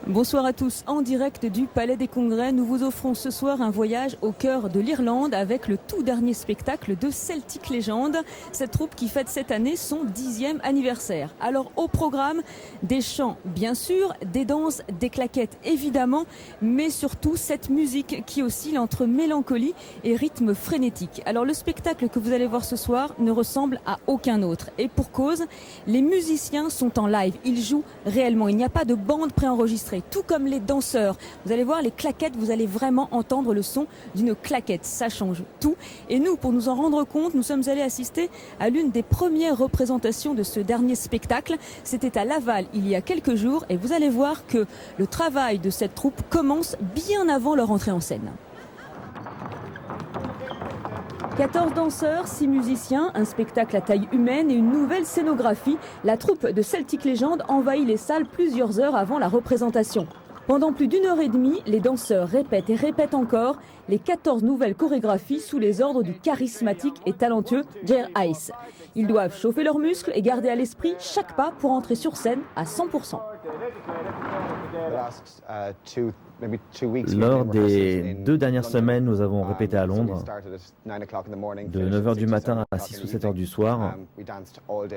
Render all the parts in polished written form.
Bonsoir à tous. En direct du Palais des Congrès, nous vous offrons ce soir un voyage au cœur de l'Irlande avec le tout dernier spectacle de Celtic Legend, cette troupe qui fête cette année son 10e anniversaire. Alors au programme, des chants bien sûr, des danses, des claquettes évidemment, mais surtout cette musique qui oscille entre mélancolie et rythme frénétique. Alors le spectacle que vous allez voir ce soir ne ressemble à aucun autre. Et pour cause, les musiciens sont en live, ils jouent réellement, il n'y a pas de bande préenregistrée. Tout comme les danseurs. Vous allez voir les claquettes, vous allez vraiment entendre le son d'une claquette. Ça change tout. Et nous, pour nous en rendre compte, nous sommes allés assister à l'une des premières représentations de ce dernier spectacle. C'était à Laval il y a quelques jours et vous allez voir que le travail de cette troupe commence bien avant leur entrée en scène. 14 danseurs, 6 musiciens, un spectacle à taille humaine et une nouvelle scénographie. La troupe de Celtic Legend envahit les salles plusieurs heures avant la représentation. Pendant plus d'une heure et demie, les danseurs répètent et répètent encore les 14 nouvelles chorégraphies sous les ordres du charismatique et talentueux Jer Ice. Ils doivent chauffer leurs muscles et garder à l'esprit chaque pas pour entrer sur scène à 100%. Lors des 2 dernières semaines, nous avons répété à Londres, de 9 h du matin à 6 ou 7 h du soir,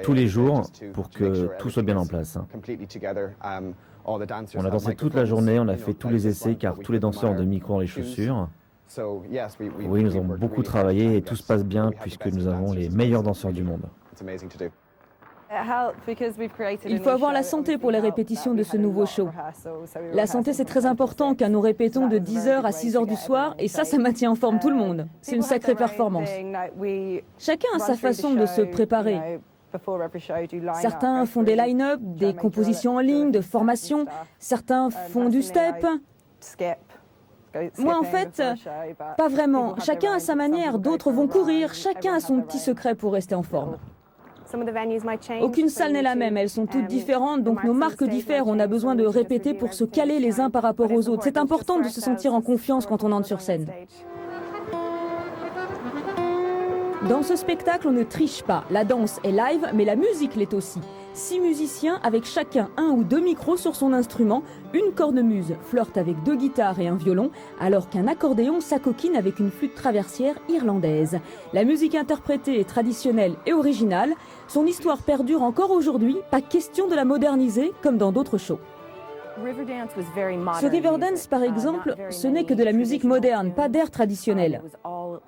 tous les jours, pour que tout soit bien en place. On a dansé toute la journée, on a fait tous les essais, car tous les danseurs ont des micros dans les chaussures. Oui, nous avons beaucoup travaillé et tout se passe bien, puisque nous avons les meilleurs danseurs du monde. Il faut avoir la santé pour les répétitions de ce nouveau show. La santé, c'est très important car nous répétons de 10 h à 6 h du soir et ça maintient en forme tout le monde. C'est une sacrée performance. Chacun a sa façon de se préparer. Certains font des line-up, des compositions en ligne, de formation. Certains font du step. Moi, en fait, pas vraiment. Chacun a sa manière. D'autres vont courir. Chacun a son petit secret pour rester en forme. Aucune salle n'est la même, elles sont toutes différentes, donc nos marques diffèrent, on a besoin de répéter pour se caler les uns par rapport aux autres. C'est important de se sentir en confiance quand on entre sur scène. Dans ce spectacle, on ne triche pas. La danse est live, mais la musique l'est aussi. 6 musiciens avec chacun 1 ou 2 micros sur son instrument. Une cornemuse flirte avec 2 guitares et un violon, alors qu'un accordéon s'acoquine avec une flûte traversière irlandaise. La musique interprétée est traditionnelle et originale. Son histoire perdure encore aujourd'hui. Pas question de la moderniser comme dans d'autres shows. Ce Riverdance, par exemple, ce n'est que de la musique moderne, pas d'air traditionnel.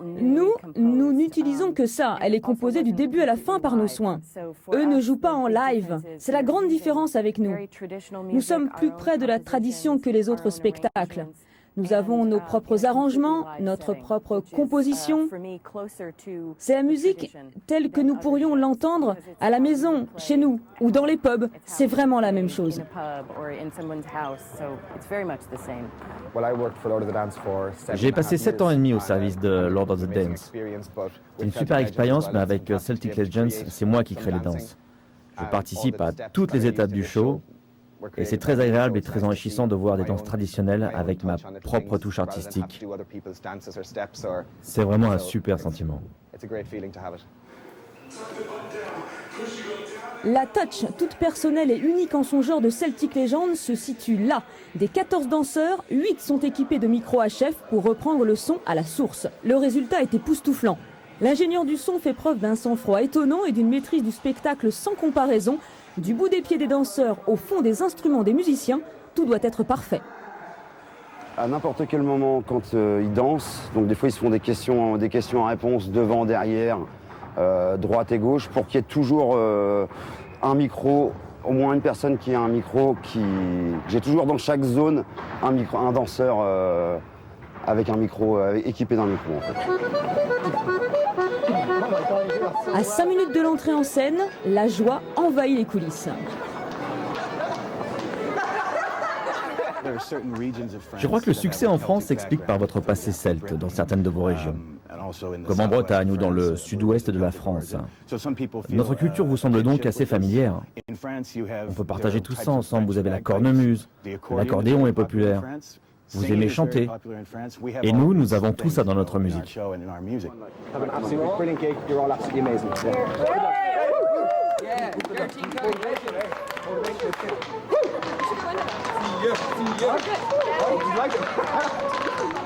Nous n'utilisons que ça. Elle est composée du début à la fin par nos soins. Eux ne jouent pas en live. C'est la grande différence avec nous. Nous sommes plus près de la tradition que les autres spectacles. Nous avons nos propres arrangements, notre propre composition. C'est la musique telle que nous pourrions l'entendre à la maison, chez nous, ou dans les pubs. C'est vraiment la même chose. J'ai passé 7 ans et demi au service de Lord of the Dance. C'est une super expérience, mais avec Celtic Legends, c'est moi qui crée les danses. Je participe à toutes les étapes du show. Et c'est très agréable et très enrichissant de voir des danses traditionnelles avec ma propre touche artistique. C'est vraiment un super sentiment. La touch, toute personnelle et unique en son genre de Celtic Legend, se situe là. Des 14 danseurs, 8 sont équipés de micros HF pour reprendre le son à la source. Le résultat est époustouflant. L'ingénieur du son fait preuve d'un sang-froid étonnant et d'une maîtrise du spectacle sans comparaison. Du bout des pieds des danseurs au fond des instruments des musiciens, tout doit être parfait. À n'importe quel moment, quand ils dansent, donc des fois ils se font des questions à réponse devant, derrière, droite et gauche, pour qu'il y ait toujours un micro, au moins une personne qui a un micro. J'ai toujours dans chaque zone un danseur avec un micro, équipé d'un micro en fait. À 5 minutes de l'entrée en scène, la joie envahit les coulisses. Je crois que le succès en France s'explique par votre passé celte dans certaines de vos régions, comme en Bretagne ou dans le sud-ouest de la France. Notre culture vous semble donc assez familière. On peut partager tout ça ensemble. Vous avez la cornemuse, l'accordéon est populaire. Vous aimez chanter. Et nous avons tout ça dans notre musique. Oh, you like it?